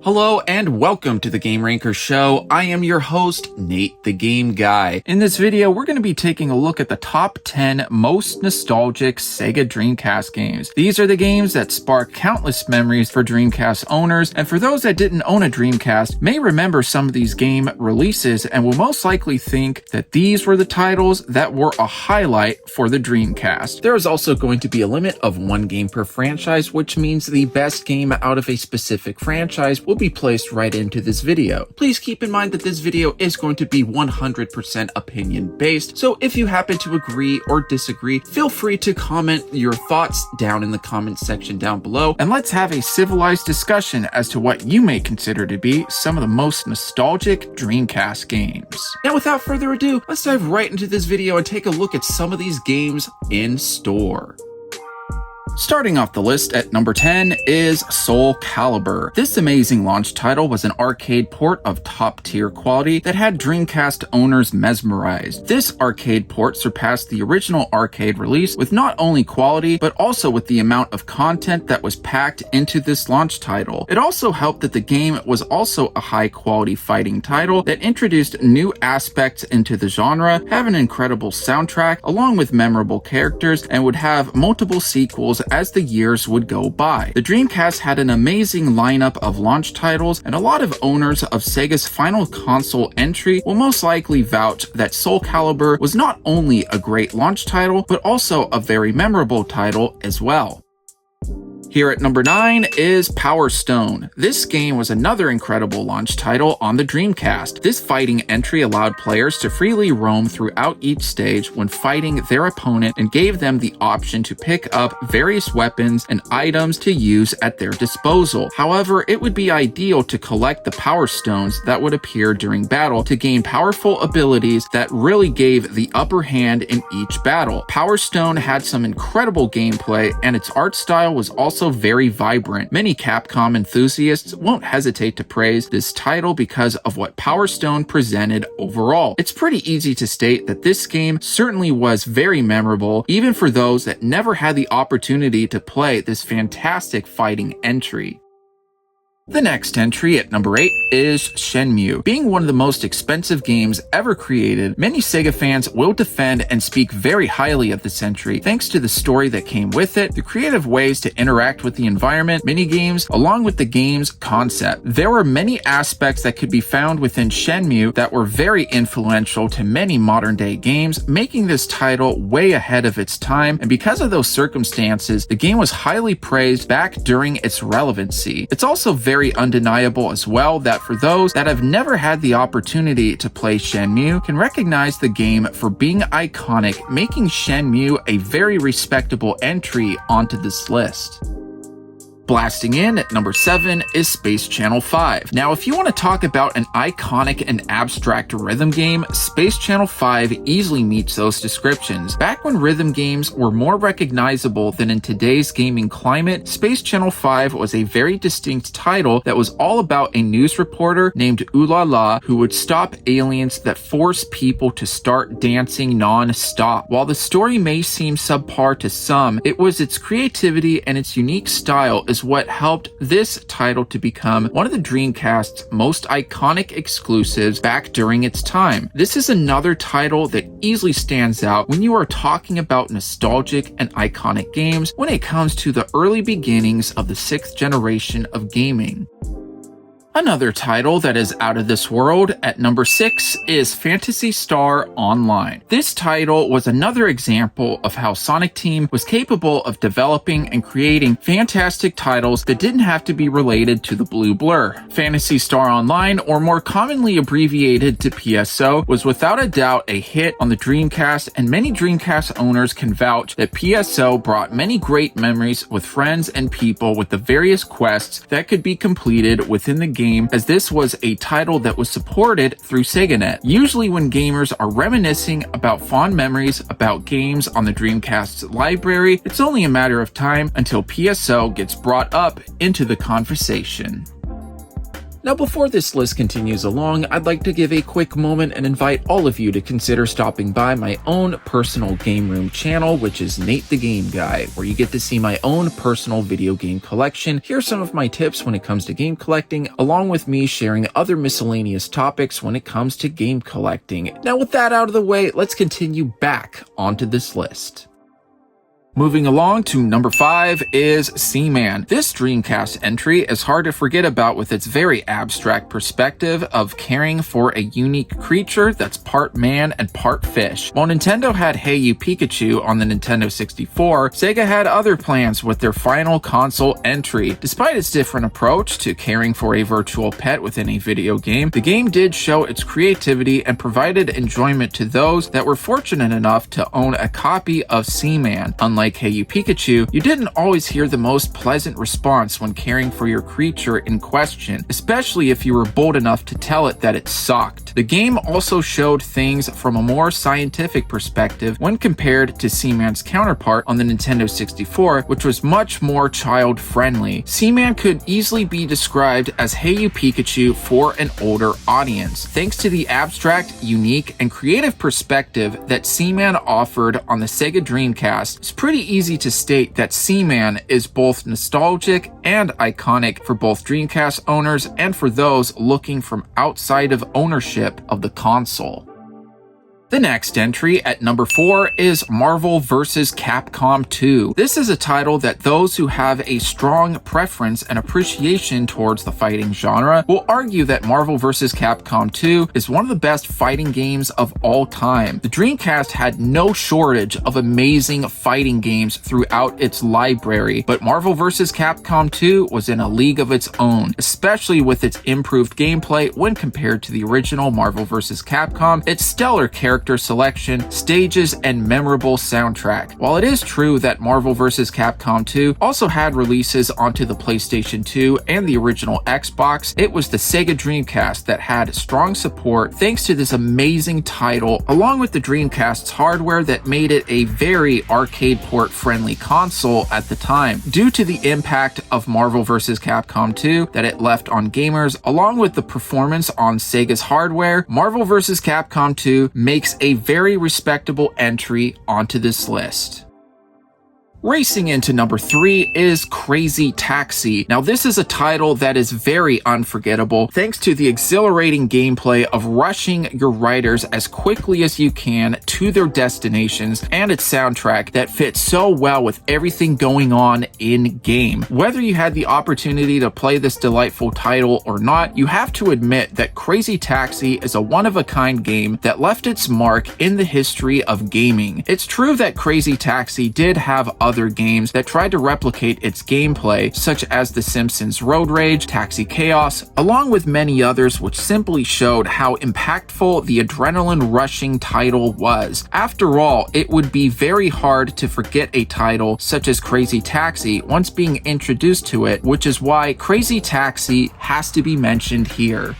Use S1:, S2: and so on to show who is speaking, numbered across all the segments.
S1: Hello and welcome to the Game Ranker Show. I am your host, Nate the Game Guy. In this video, we're going to be taking a look at the top 10 most nostalgic Sega Dreamcast games. These are the games that spark countless memories for Dreamcast owners, and for those that didn't own a Dreamcast, may remember some of these game releases and will most likely think that these were the titles that were a highlight for the Dreamcast. There is also going to be a limit of one game per franchise, which means the best game out of a specific franchise will be placed right into this video. Please keep in mind that this video is going to be 100% opinion based, so if you happen to agree or disagree, feel free to comment your thoughts down in the comment section down below, and let's have a civilized discussion as to what you may consider to be some of the most nostalgic Dreamcast games. Now without further ado, let's dive right into this video and take a look at some of these games in store. Starting off the list at number 10 is Soul Calibur. This amazing launch title was an arcade port of top-tier quality that had Dreamcast owners mesmerized. This arcade port surpassed the original arcade release with not only quality, but also with the amount of content that was packed into this launch title. It also helped that the game was also a high-quality fighting title that introduced new aspects into the genre, have an incredible soundtrack, along with memorable characters, and would have multiple sequels as the years would go by. The Dreamcast had an amazing lineup of launch titles, and a lot of owners of Sega's final console entry will most likely vouch that Soul Calibur was not only a great launch title, but also a very memorable title as well. Here at number 9 is Power Stone. This game was another incredible launch title on the Dreamcast. This fighting entry allowed players to freely roam throughout each stage when fighting their opponent and gave them the option to pick up various weapons and items to use at their disposal. However, it would be ideal to collect the Power Stones that would appear during battle to gain powerful abilities that really gave the upper hand in each battle. Power Stone had some incredible gameplay, and its art style was also very vibrant. Many Capcom enthusiasts won't hesitate to praise this title because of what Power Stone presented overall. It's pretty easy to state that this game certainly was very memorable, even for those that never had the opportunity to play this fantastic fighting entry. The next entry at number 8 is Shenmue. Being one of the most expensive games ever created, many Sega fans will defend and speak very highly of this entry thanks to the story that came with it, the creative ways to interact with the environment, minigames, along with the game's concept. There were many aspects that could be found within Shenmue that were very influential to many modern day games, making this title way ahead of its time, and because of those circumstances, the game was highly praised back during its relevancy. It's also very undeniable as well that for those that have never had the opportunity to play Shenmue can recognize the game for being iconic, making Shenmue a very respectable entry onto this list. Blasting in at number 7 is Space Channel 5. Now, if you want to talk about an iconic and abstract rhythm game, Space Channel 5 easily meets those descriptions. Back when rhythm games were more recognizable than in today's gaming climate, Space Channel 5 was a very distinct title that was all about a news reporter named Ulala who would stop aliens that force people to start dancing non-stop. While the story may seem subpar to some, it was its creativity and its unique style is what helped this title to become one of the Dreamcast's most iconic exclusives back during its time. This is another title that easily stands out when you are talking about nostalgic and iconic games when it comes to the early beginnings of the 6th generation of gaming. Another title that is out of this world at number 6 is Phantasy Star Online. This title was another example of how Sonic Team was capable of developing and creating fantastic titles that didn't have to be related to the blue blur. Phantasy Star Online, or more commonly abbreviated to PSO, was without a doubt a hit on the Dreamcast, and many Dreamcast owners can vouch that PSO brought many great memories with friends and people with the various quests that could be completed within the game, as this was a title that was supported through SegaNet. Usually when gamers are reminiscing about fond memories about games on the Dreamcast's library, it's only a matter of time until PSO gets brought up into the conversation. Now before this list continues along, I'd like to give a quick moment and invite all of you to consider stopping by my own personal game room channel, which is Nate the Game Guy, where you get to see my own personal video game collection, hear some of my tips when it comes to game collecting, along with me sharing other miscellaneous topics when it comes to game collecting. Now with that out of the way, let's continue back onto this list. Moving along to number 5 is Seaman. This Dreamcast entry is hard to forget about with its very abstract perspective of caring for a unique creature that's part man and part fish. While Nintendo had Hey You Pikachu on the Nintendo 64, Sega had other plans with their final console entry. Despite its different approach to caring for a virtual pet within a video game, the game did show its creativity and provided enjoyment to those that were fortunate enough to own a copy of Seaman. Unlike Hey You Pikachu, you didn't always hear the most pleasant response when caring for your creature in question, especially if you were bold enough to tell it that it sucked. The game also showed things from a more scientific perspective when compared to Seaman's counterpart on the Nintendo 64, which was much more child-friendly. Seaman could easily be described as Hey You Pikachu for an older audience, thanks to the abstract, unique, and creative perspective that Seaman offered on the Sega Dreamcast. It's pretty easy to state that Seaman is both nostalgic and iconic for both Dreamcast owners and for those looking from outside of ownership of the console. The next entry at number 4 is Marvel vs. Capcom 2. This is a title that those who have a strong preference and appreciation towards the fighting genre will argue that Marvel vs. Capcom 2 is one of the best fighting games of all time. The Dreamcast had no shortage of amazing fighting games throughout its library, but Marvel vs. Capcom 2 was in a league of its own, especially with its improved gameplay when compared to the original Marvel vs. Capcom, its stellar character selection, stages, and memorable soundtrack. While it is true that Marvel vs. Capcom 2 also had releases onto the PlayStation 2 and the original Xbox, it was the Sega Dreamcast that had strong support thanks to this amazing title, along with the Dreamcast's hardware that made it a very arcade port-friendly console at the time. Due to the impact of Marvel vs. Capcom 2 that it left on gamers, along with the performance on Sega's hardware, Marvel vs. Capcom 2 makes a very respectable entry onto this list. Racing into number 3 is Crazy Taxi. Now this is a title that is very unforgettable thanks to the exhilarating gameplay of rushing your riders as quickly as you can to their destinations and its soundtrack that fits so well with everything going on in game. Whether you had the opportunity to play this delightful title or not, you have to admit that Crazy Taxi is a one-of-a-kind game that left its mark in the history of gaming. It's true that Crazy Taxi did have other games that tried to replicate its gameplay, such as The Simpsons Road Rage, Taxi Chaos, along with many others which simply showed how impactful the adrenaline-rushing title was. After all, it would be very hard to forget a title such as Crazy Taxi once being introduced to it, which is why Crazy Taxi has to be mentioned here.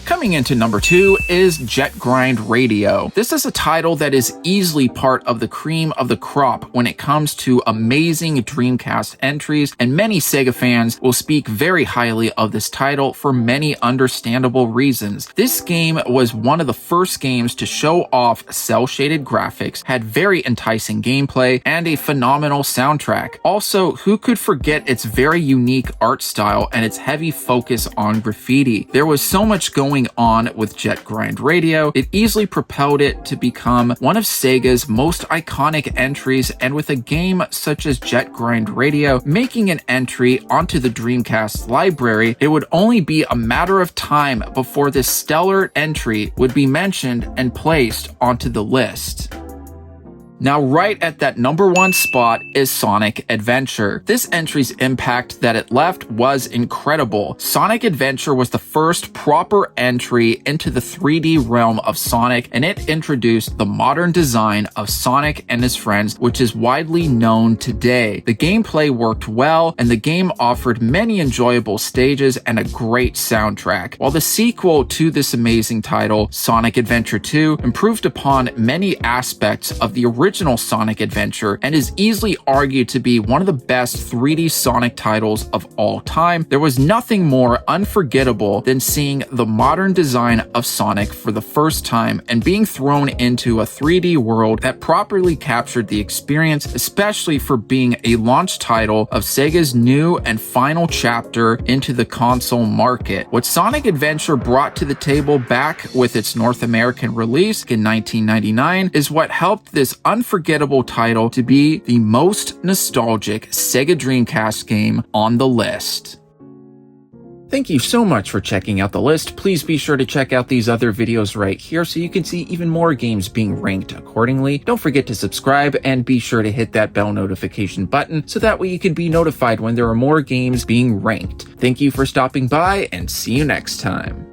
S1: Coming into number 2 is Jet Grind Radio. This is a title that is easily part of the cream of the crop when it comes to amazing Dreamcast entries, and many Sega fans will speak very highly of this title for many understandable reasons. This game was one of the first games to show off cel-shaded graphics, had very enticing gameplay, and a phenomenal soundtrack. Also, who could forget its very unique art style and its heavy focus on graffiti? There was so much going on with Jet Grind Radio, it easily propelled it to become one of Sega's most iconic entries, and with a game such as Jet Grind Radio making an entry onto the Dreamcast library, it would only be a matter of time before this stellar entry would be mentioned and placed onto the list. Now, right at that number 1 spot is Sonic Adventure. This entry's impact that it left was incredible. Sonic Adventure was the first proper entry into the 3D realm of Sonic, and it introduced the modern design of Sonic and his friends, which is widely known today. The gameplay worked well, and the game offered many enjoyable stages and a great soundtrack. While the sequel to this amazing title, Sonic Adventure 2, improved upon many aspects of the original original Sonic adventure and is easily argued to be one of the best 3D Sonic titles of all time. There was nothing more unforgettable than seeing the modern design of Sonic for the first time and being thrown into a 3D world that properly captured the experience, especially for being a launch title of Sega's new and final chapter into the console market. What Sonic Adventure brought to the table back with its North American release in 1999 is what helped this unforgettable title to be the most nostalgic Sega Dreamcast game on the list. Thank you so much for checking out the list. Please be sure to check out these other videos right here so you can see even more games being ranked accordingly. Don't forget to subscribe and be sure to hit that bell notification button so that way you can be notified when there are more games being ranked. Thank you for stopping by and see you next time.